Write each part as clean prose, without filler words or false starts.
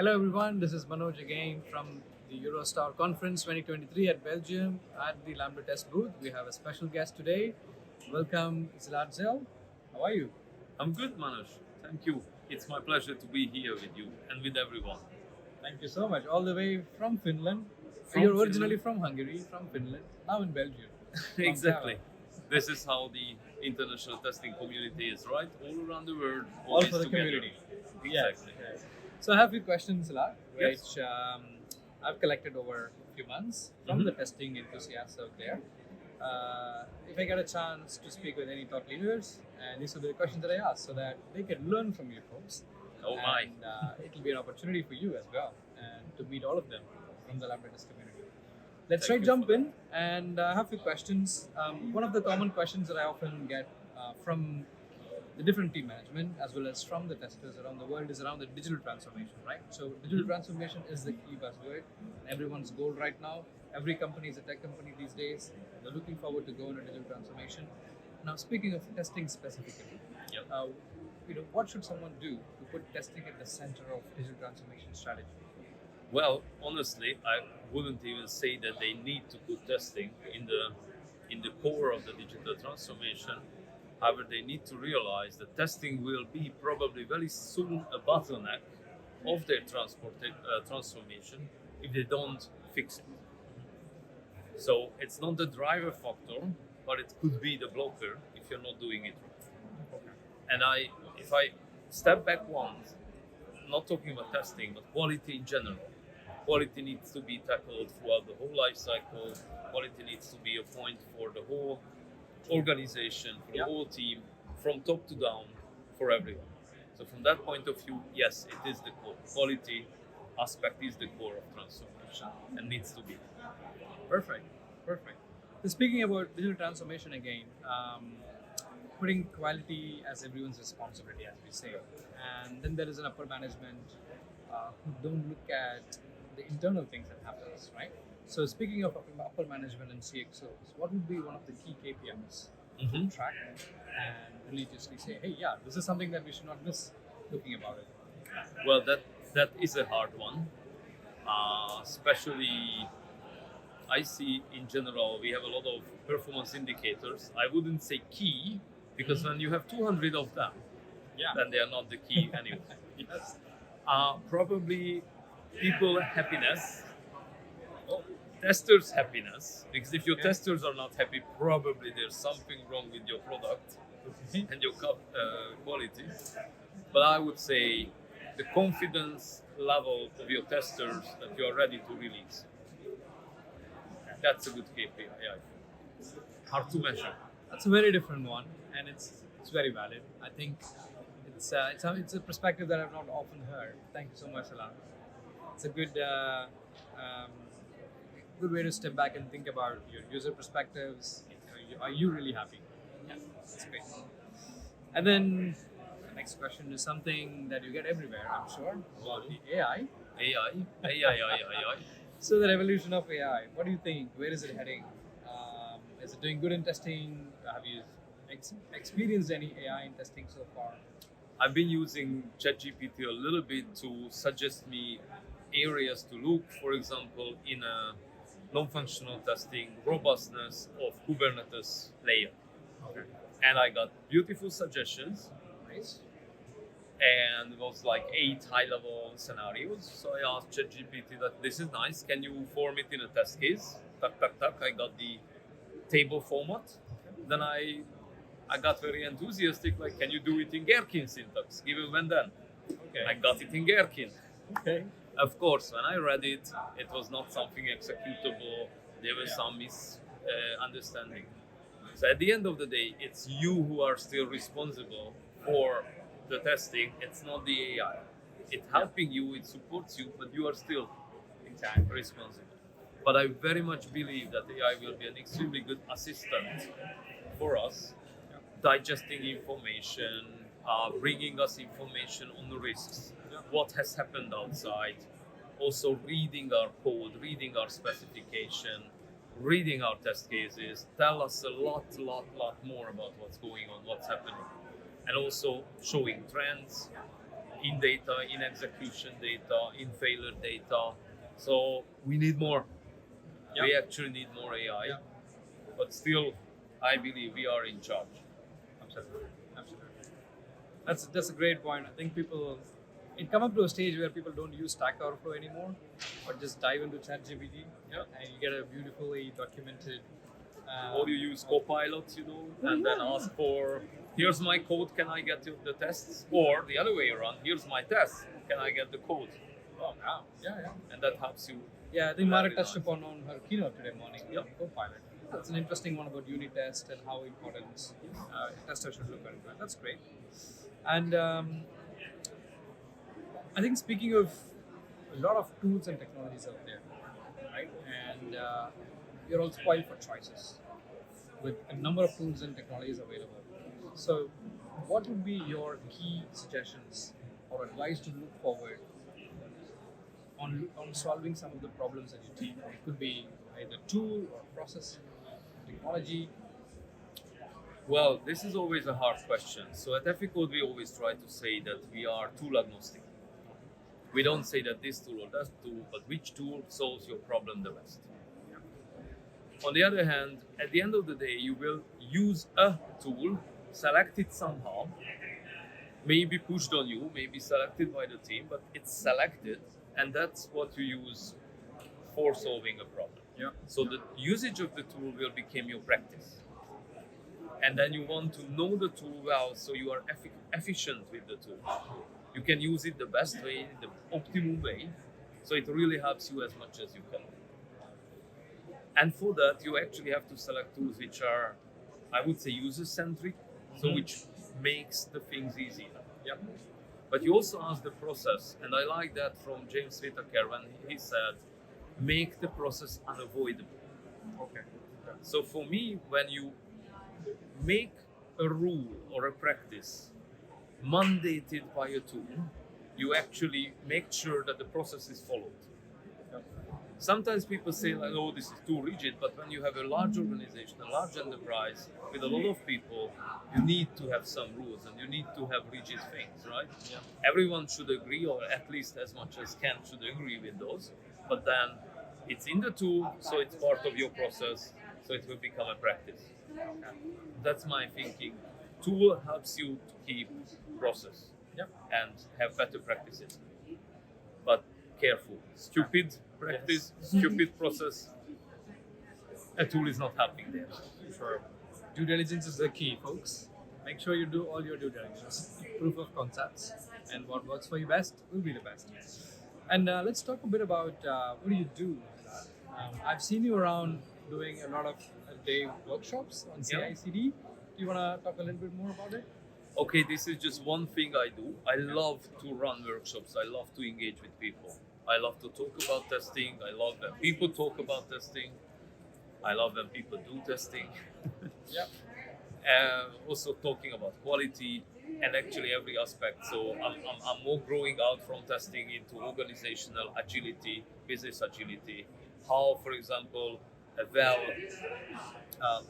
Hello everyone, this is Manoj again from the EuroSTAR Conference 2023 at Belgium at the Lambda Test booth. We have a special guest today. Welcome, Szilard Szell. How are you? I'm good, Manoj. Thank you. It's my pleasure to be here with you and with everyone. Thank you so much. All the way from Finland. From You're originally Finland. from Hungary, from Finland, now in Belgium. Exactly. This is how the international testing community is, right? All around the world, All always for the together. community. Exactly. Yes. So I have a few questions, Szilard, Yes. which I've collected over a few months from the testing enthusiasts out there. If I get a chance to speak with any thought leaders, and these will be the questions that I ask so that they can learn from you folks. Oh my. And it'll be an opportunity for you as well and to meet all of them from the Lambda Test community. Let's Thank try you jump for in and I have a few questions. One of the common questions that I often get from the different team management as well as from the testers around the world is around the digital transformation, right? So digital transformation is the key buzzword, everyone's goal right now. Every company is a tech company these days. They're looking forward to go into digital transformation. Now, speaking of testing specifically, Yep. what should someone do to put testing at the center of digital transformation strategy? Well, honestly, I wouldn't even say that they need to put testing in the core of the digital transformation. However, they need to realize that testing will be probably very soon a bottleneck of their transformation if they don't fix it. So it's not the driver factor, but it could be the blocker if you're not doing it right. And if I step back once, not talking about testing, but quality in general. Quality needs to be tackled throughout the whole life cycle. Quality needs to be a point for the whole organization, for the whole team, from top to down, for everyone. So from that point of view, yes, it is the core. Quality aspect is the core of transformation and needs to be. Perfect. So speaking about digital transformation again, putting quality as everyone's responsibility, as we say, and then there is an upper management who don't look at the internal things that happens, right? So speaking of upper management and CXOs, what would be one of the key KPIs to track and religiously say, hey, yeah, this is something that we should not miss looking about it? Well, that is a hard one, especially. I see in general we have a lot of performance indicators. I wouldn't say key because when you have 200 of them, then they are not the key anyway. Yes. Probably people happiness, testers happiness, because if your testers are not happy, probably there's something wrong with your product and your quality. But I would say the confidence level of your testers that you are ready to release. That's a good KPI. Hard to measure. That's a very different one, and it's very valid. I think it's a perspective that I've not often heard. Thank you so much, Szilard. It's a good way to step back and think about your user perspectives. Are you really happy? Yeah, that's great. And then the next question is something that you get everywhere, I'm sure, about the AI. AI. So the revolution of AI, what do you think? Where is it heading? Is it doing good in testing? Have you experienced any AI in testing so far? I've been using ChatGPT a little bit to suggest me areas to look, for example, in a non-functional testing, robustness of Kubernetes layer. Okay. And I got beautiful suggestions. Nice. And it was like 8 high-level scenarios. So I asked ChatGPT that this is nice. Can you form it in a test case? Tuck. I got the table format. Then I got very enthusiastic. Like, can you do it in Gherkin syntax? Given when then? Okay. I got it in Gherkin. Okay. Of course, when I read it, it was not something executable. There was some misunderstanding. So at the end of the day, it's you who are still responsible for the testing. It's not the AI. It's helping you, it supports you, but you are still responsible. But I very much believe that AI will be an extremely good assistant for us, digesting information, bringing us information on the risks, what has happened outside, also reading our code, reading our specification, reading our test cases, tell us a lot more about what's going on, what's happening. And also showing trends, in data, in execution data, in failure data. So we need more. Yep. We actually need more AI. Yep. But still, I believe we are in charge. Absolutely. That's a great point. I think it come up to a stage where people don't use Stack Overflow anymore, but just dive into ChatGPT, and you get a beautifully documented. Or you use CoPilot, and then ask for, here's my code, can I get you the tests? Or the other way around, here's my test, can I get the code? Oh, wow. Yeah. And that helps you. Yeah, I think Mara touched upon on her keynote today morning. Yep. CoPilot. That's an interesting one about unit test and how important testers should look at it. That's great. And I think speaking of a lot of tools and technologies out there, right? And you're all spoiled for choices with a number of tools and technologies available. So, what would be your key suggestions or advice to look forward on solving some of the problems that you team? It could be either tool or process, technology. Well, this is always a hard question. So at Eficode, we always try to say that we are tool agnostic. We don't say that this tool or that tool, but which tool solves your problem the best. On the other hand, at the end of the day, you will use a tool, select it somehow, maybe pushed on you, maybe selected by the team, but it's selected, and that's what you use for solving a problem. Yeah. So the usage of the tool will become your practice. And then you want to know the tool well, so you are efficient with the tool. You can use it the best way, the optimum way, so it really helps you as much as you can. And for that, you actually have to select tools which are, I would say, user-centric, so which makes the things easier. Yeah. But you also ask the process, and I like that from James Whittaker when he said, make the process unavoidable. Okay. So for me, when you make a rule or a practice mandated by a tool, you actually make sure that the process is followed. Sometimes people say, like, oh, this is too rigid, but when you have a large organization, a large enterprise with a lot of people, you need to have some rules and you need to have rigid things, right? Yeah. Everyone should agree, or at least as much as can should agree with those, but then it's in the tool, so it's part of your process, so it will become a practice. That's my thinking. Tool helps you to keep process and have better practices. But careful. Stupid practice, stupid process. A tool is not helping there. Sure. Due diligence is the key, folks. Make sure you do all your due diligence. Proof of concepts. And what works for you best will be the best. And let's talk a bit about what do you do? I've seen you around doing a lot of day workshops on CI/CD. Do you want to talk a little bit more about it? Okay, this is just one thing I do. I love to run workshops. I love to engage with people. I love to talk about testing. I love when people talk about testing. I love when people do testing. Also talking about quality and actually every aspect. So I'm more growing out from testing into organizational agility, business agility. How, for example, a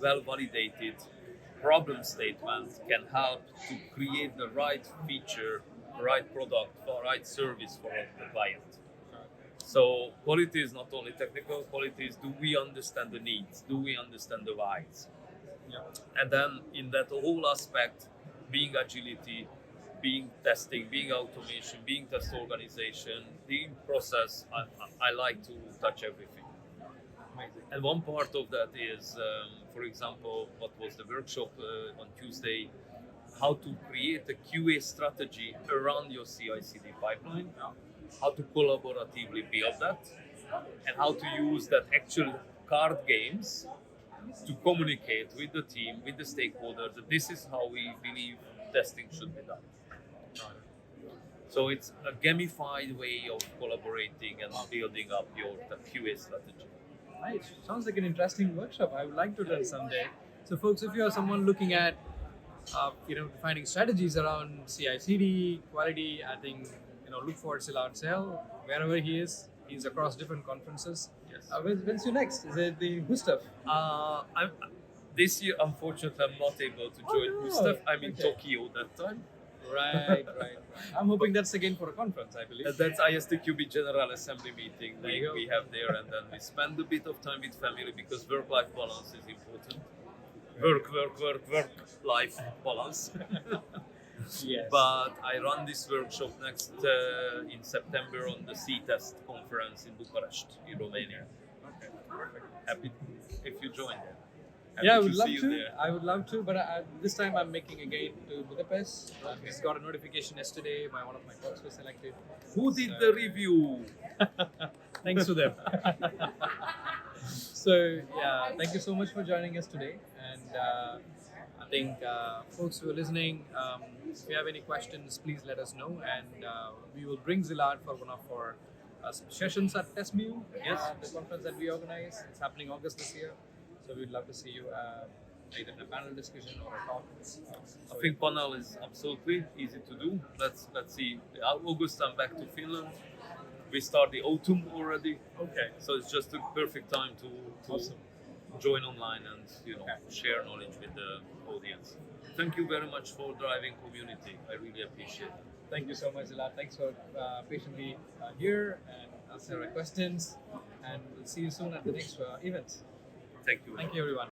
well-validated problem statement can help to create the right feature, right product, or right service for the client. So quality is not only technical, quality is, do we understand the needs? Do we understand the whys? And then in that whole aspect, being agility, being testing, being automation, being test organization, being process, I like to touch everything. And one part of that is, for example, what was the workshop on Tuesday, how to create a QA strategy around your CI/CD pipeline, how to collaboratively build that, and how to use that actual card games to communicate with the team, with the stakeholders, that this is how we believe testing should be done. So it's a gamified way of collaborating and building up your QA strategy. Nice. Sounds like an interesting workshop. I would like to attend someday. So, folks, if you are someone looking at, defining strategies around CI/CD quality, I think look for Szilard Szell wherever he is. He's across different conferences. Yes. When's you next? Is it the Gustav? This year, unfortunately, I'm not able to join Gustav. I'm in Tokyo that time. Right. I'm hoping that's again for a conference, I believe. That's ISTQB General Assembly meeting There you go. we have there, and then we spend a bit of time with family because work-life balance is important. Work-life balance. Yes. But I run this workshop next in September on the C-Test conference in Bucharest, in Romania. Okay. Perfect. Happy if you join them. Happy Yeah, I would love see you to. there. I would love to, but this time I'm making again to Budapest. I just got a notification yesterday. One of my talks was selected. Who did the review? Thanks to them. So yeah, thank you so much for joining us today. And I think folks who are listening, if you have any questions, please let us know, and we will bring Szilard for one of our sessions at TestMu. Yes. The conference that we organize. It's happening August this year. So we'd love to see you either in a panel discussion or a talk. I think panel is absolutely easy to do. Let's see. August, I'm back to Finland. We start the autumn already, Okay. so it's just a perfect time to Awesome. join online and share knowledge with the audience. Thank you very much for driving community. I really appreciate it. Thank you so much, Szilard. Thanks for patiently here and answering our questions. And we'll see you soon at the next event. Thank you. Thank you, everyone.